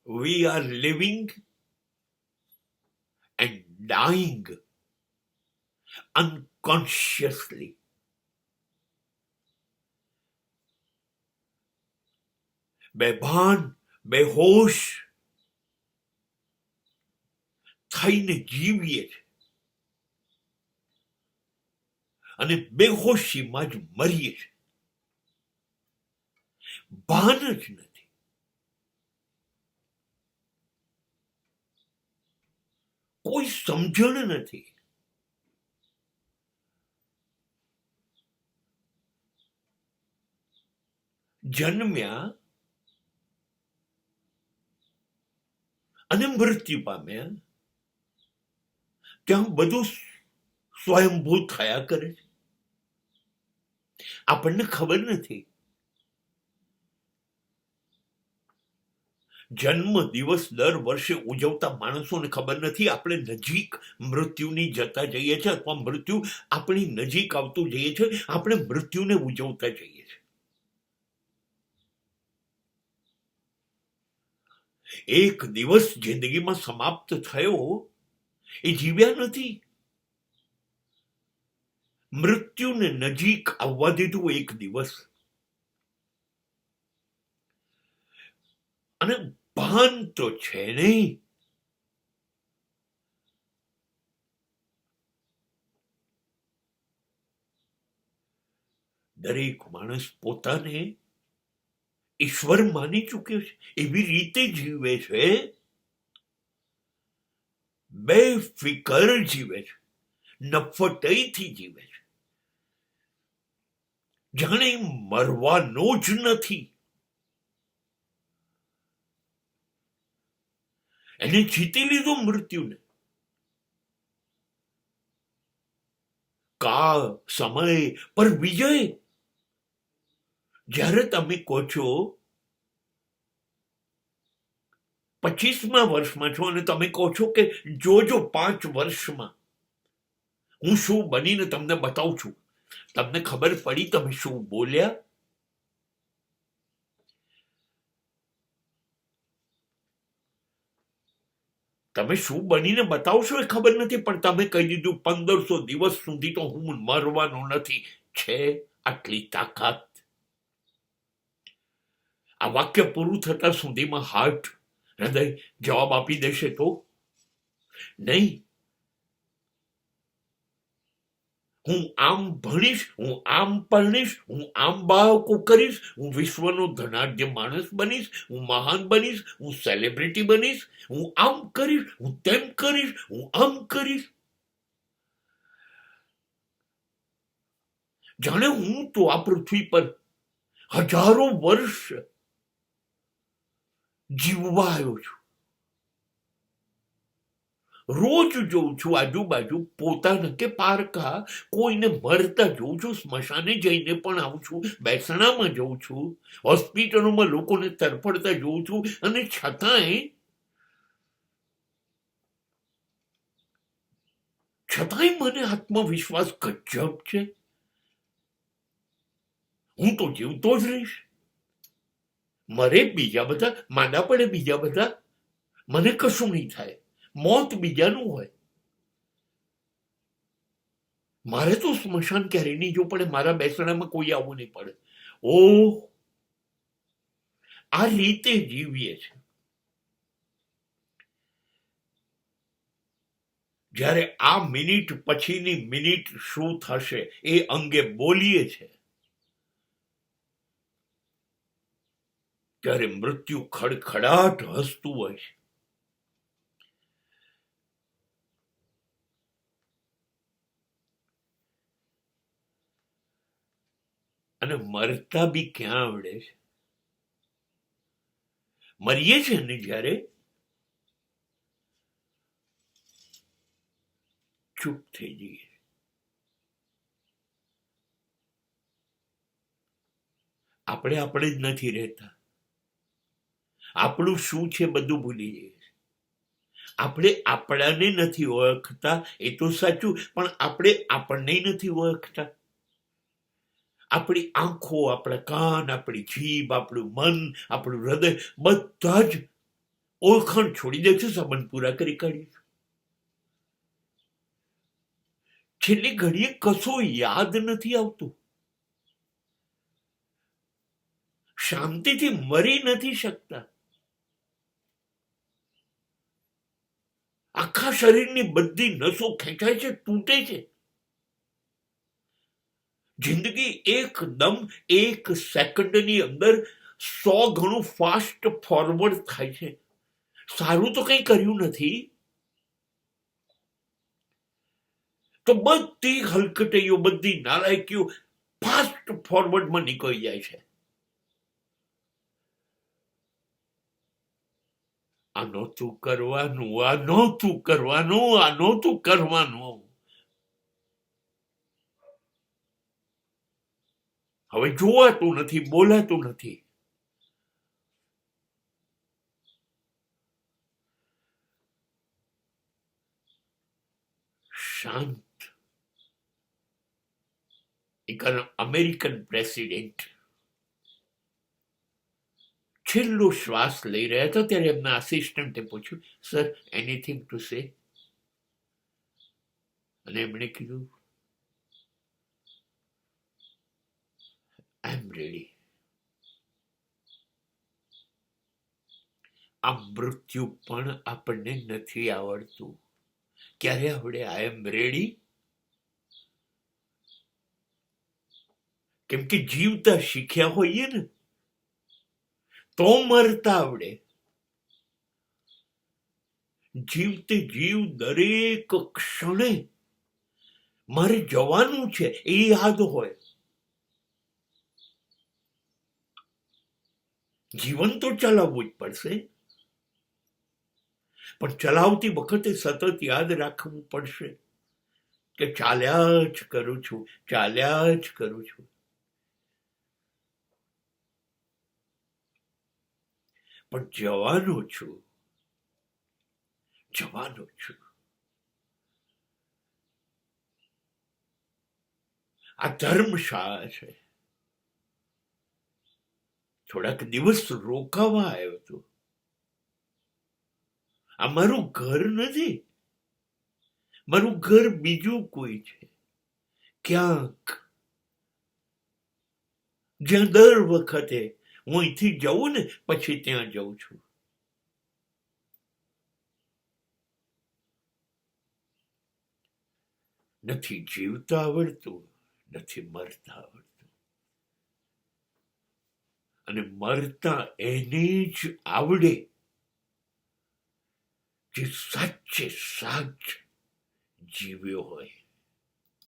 we are living and dying unconsciously. બેભાન બેહોશ થઈને જીવીએ છીએ અને બેહોશીમાં જ મરીએ છીએ. ભાન જ નથી. કોઈ સમજણ નથી. જન્મ્યા અને મૃત્યુ પામ્યા ત્યાં બધું સ્વયંભૂ થયા કરે છે. આપણને ખબર નથી. જન્મ દિવસ દર વર્ષે ઉજવતા માણસોને ખબર નથી આપણે નજીક મૃત્યુની જતા જઈએ છીએ અથવા મૃત્યુ આપણી નજીક આવતું જઈએ છે. આપણે મૃત્યુને ઉજવતા જઈએ છીએ. એક દિવસ જિંદગીમાં સમાપ્ત થયો એ જીવ્યા નથી. મૃત્યુને નજીક આવવા દીધું એક દિવસ. અને ભાન તો છે નહીં. દરેક માણસ પોતાને ઈશ્વર માની ચૂક્યો છે. એવી રીતે જીવે છે, બેફિકર જીવે છે, નફટઈથી જીવે છે, જાણે મરવાનો જ નથી. એને જીતી લીધું મૃત્યુને. કાળ સમય પર વિજય. જ્યારે તમે કહો છો 25મા વર્ષમાં છો અને તમે કહો છો કે જોજો 5 વર્ષમાં હું શું બનીને તમને બતાવું છું, તમને ખબર પડી તમે શું બોલ્યા? તમે શું બનીને બતાવશો એ ખબર નથી, પણ તમે કહી દીધું 1500 દિવસ સુધી તો હું મરવાનો નથી. છે આટલી તાકાત? આ વાક્ય પૂરું થતા સુધીમાં હાર્ટ, હૃદય જવાબ આપી દેશે તો નહીં. હું આમ ભણીશ, હું આમ પરણીશ, હું આમ બાળકો કરીશ, હું વિશ્વનો ધનાઢ્ય માણસ બનીશ, હું મહાન બનીશ, હું સેલિબ્રિટી બનીશ, હું આમ કરીશ, હું તેમ કરીશ, હું આમ કરીશ. જાણે હું તો આ પૃથ્વી પર હજારો વર્ષ જીવવા આવ્યો છું. રોજ જોઉં છું આજુબાજુ પોતાના કે પારકા કોઈને મરતા જોઉં છું. સ્મશાને જઈને પણ આવું છું, બેસણામાં જઉં છું, હોસ્પિટલોમાં લોકોને તરફડતા જોઉં છું, અને છતાંય મને આત્મવિશ્વાસ ગજબ છે. હું તો જીવતો જ રહીશ. મરે બીજા બધા, માંદા પડે બીજા બધા, મને કશું નહીં થાય. મોત બીજાનું હોય. મારે તો સ્મશાન ક્યારેય નહીં જવું પડે, મારા બેસણામાં કોઈ આવવું નહીં પડે. ઓહ, આ રીતે જીવીએ છે. જ્યારે આ મિનિટ પછીની મિનિટ શું થશે એ અંગે બોલીએ છે, ત્યારે મૃત્યુ ખડખડાટ હસતું હોય છે. અને મરતા બી ક્યાં આવડે છે? મરીએ છે ને જ્યારે ચૂપ થઈ જઈએ. આપણે જ નથી રહેતા. આપણું શું છે બધું ભૂલી જઈએ. આપણે આપણાને નથી ઓળખતા એ તો સાચું, પણ આપણે આપણને નથી ઓળખતા. આપણી આંખો, આપણા કાન, આપણી જીભ, આપણું મન, આપણું હૃદય બધા જ ઓળખાણ છોડી દે છે, સંબંધ પૂરા કરી કાઢીએ છીએ. છેલ્લી ઘડીએ કશું યાદ નથી આવતું. શાંતિથી મરી નથી શકતા. આખા શરીરની બધી નસો ખેંચાય છે, તૂટે છે. જિંદગી એકદમ એક સેકન્ડની અંદર 100 ગણું ફાસ્ટ ફોરવર્ડ થાય છે. સારું તો કંઈ કર્યું નથી તો બધી હલકટીઓ, બધી નાલાયકીઓ ફાસ્ટ ફોરવર્ડમાં નીકળી જાય છે. આ નહોતું કરવાનું, આ નહોતું કરવાનું, આ નહોતું કરવાનું. હવે જોવાતું નથી, બોલાતું નથી. શાંત. એક અમેરિકન પ્રેસિડેન્ટ છેલ્લો શ્વાસ લઈ રહ્યા હતા ત્યારે એમના આસિસ્ટન્ટે પૂછ્યું, સર એનીથિંગ ટુ સે? અને એમણે કીધું, આઈ એમ રેડી. આ મૃત્યુ પણ આપણને નથી આવડતું. ક્યારે આવડે આઈ એમ રેડી? કેમ કે જીવતા શીખ્યા હોઈએ ને તો મરતા આવડે. જીવતે જીવ દરેક ક્ષણે મારે જવાનું છે એ યાદ હોય. જીવન તો ચલાવવું જ પડશે, પણ ચલાવતી વખતે સતત યાદ રાખવું પડશે કે ચાલ્યા જ કરું છું, ચાલ્યા જ કરું છું. પણ જવાનો છું, જવાનો છું. આ ધર્મશાળા છે. થોડાક દિવસ રોકાવા આવ્યો હતો. આ મારું ઘર નથી, મારું ઘર બીજું કોઈ છે, ક્યાંક જ્યાં દર વખતે હું અહીંથી જઉં ને પછી ત્યાં જઉં છું. નથી જીવતા આવડતું, નથી મરતા આવડતું. અને મરતા એને જ આવડે જે સાચે સાચ જીવ્યો હોય.